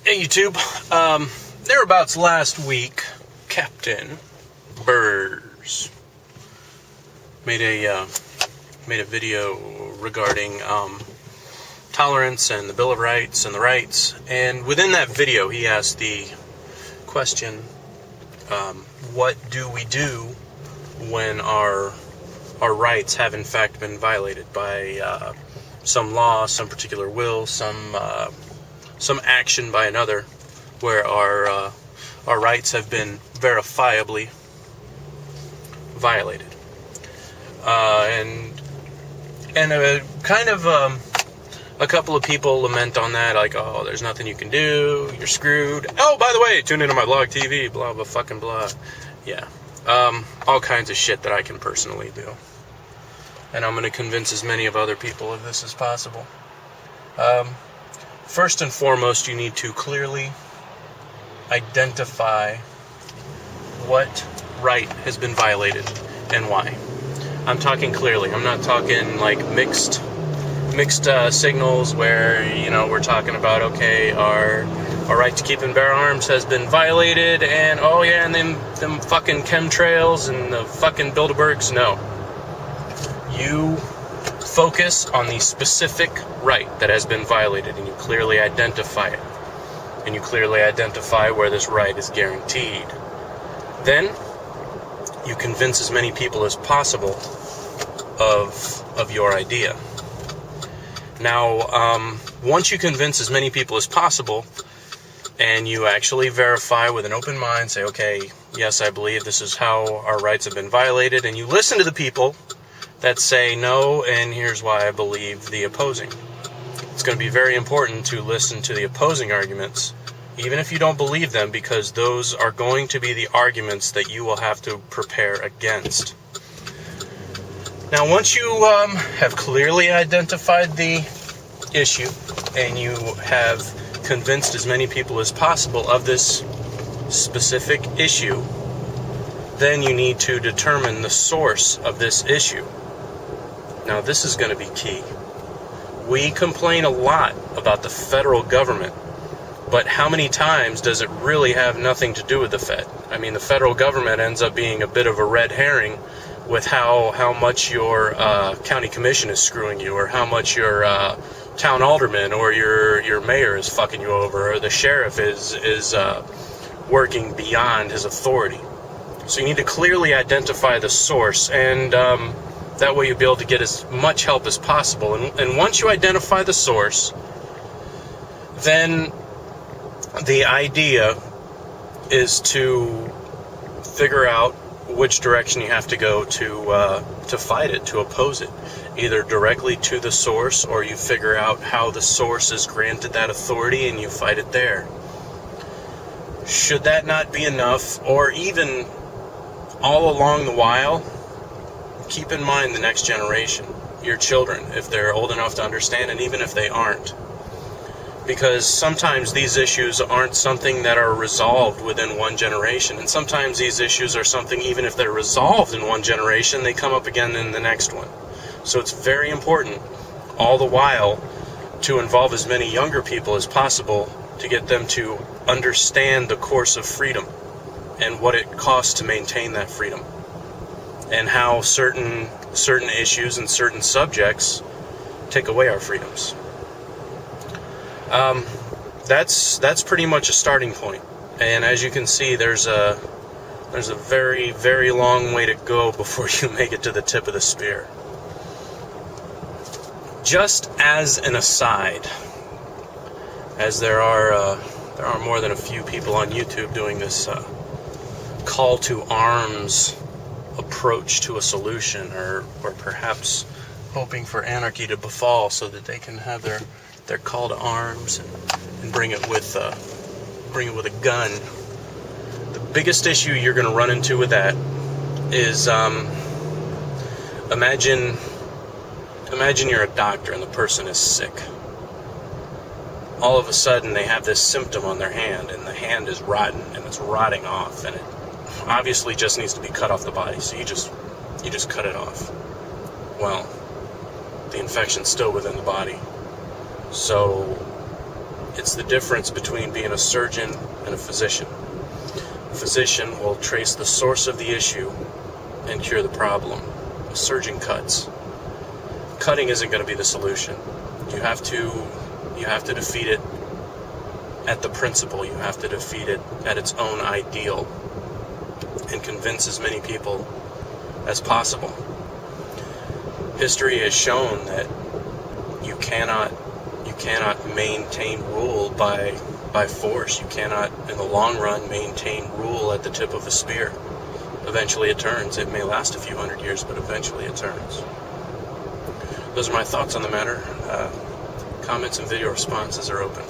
Hey YouTube, thereabouts last week, Captain Burrs made a video regarding tolerance and the Bill of Rights and the rights, and within that video he asked the question, what do we do when our rights have in fact been violated by some law, some particular will, some action by another, where our rights have been verifiably violated, and a couple of people lament on that, like, oh, there's nothing you can do, you're screwed. Oh, by the way, tune into my blog TV, blah blah fucking blah. Yeah, all kinds of shit that I can personally do, and I'm going to convince as many of other people of this as possible. First and foremost, you need to clearly identify what right has been violated and why. I'm talking clearly. I'm not talking like mixed signals where, we're talking about, okay, our right to keep and bear arms has been violated, and oh yeah, and then them fucking chemtrails and the fucking Bilderbergs. No. You focus on the specific right that has been violated, and you clearly identify it. And you clearly identify where this right is guaranteed. Then, you convince as many people as possible of your idea. Now, once you convince as many people as possible, and you actually verify with an open mind, say, okay, yes, I believe this is how our rights have been violated, and you listen to the people that say no, and here's why I believe the opposing. It's going to be very important to listen to the opposing arguments, even if you don't believe them, because those are going to be the arguments that you will have to prepare against. Now, once you have clearly identified the issue, and you have convinced as many people as possible of this specific issue, then you need to determine the source of this issue. Now, this is going to be key. We complain a lot about the federal government, but how many times does it really have nothing to do with the Fed? I mean, the federal government ends up being a bit of a red herring with how much your county commission is screwing you, or how much your town alderman or your mayor is fucking you over, or the sheriff is working beyond his authority. So you need to clearly identify the source, and that way you'll be able to get as much help as possible. And once you identify the source, then the idea is to figure out which direction you have to go to fight it, to oppose it. Either directly to the source, or you figure out how the source is granted that authority and you fight it there. Should that not be enough, or even all along the while, keep in mind the next generation, your children, if they're old enough to understand, and even if they aren't. Because sometimes these issues aren't something that are resolved within one generation, and sometimes these issues are something, even if they're resolved in one generation, they come up again in the next one. So it's very important, all the while, to involve as many younger people as possible to get them to understand the course of freedom and what it costs to maintain that freedom, and how certain issues and certain subjects take away our freedoms. That's pretty much a starting point. And as you can see, there's a very, very long way to go before you make it to the tip of the spear. Just as an aside, as there are more than a few people on YouTube doing this call to arms approach to a solution, or perhaps hoping for anarchy to befall so that they can have their call to arms and bring it with a gun. The biggest issue you're going to run into with that is imagine you're a doctor and the person is sick. All of a sudden they have this symptom on their hand, and the hand is rotten and it's rotting off, and it obviously just needs to be cut off the body. So you just cut it off. Well, the infection's still within the body. So It's the difference between being a surgeon and a physician. A physician will trace the source of the issue and cure the problem. A surgeon cuts. Cutting isn't going to be the solution. You have to defeat it at the principle. You have to defeat it at its own ideal and convince as many people as possible. History has shown that you cannot maintain rule by force. You cannot, in the long run, maintain rule at the tip of a spear. Eventually it turns. It may last a few hundred years, but eventually it turns. Those are my thoughts on the matter. Comments and video responses are open.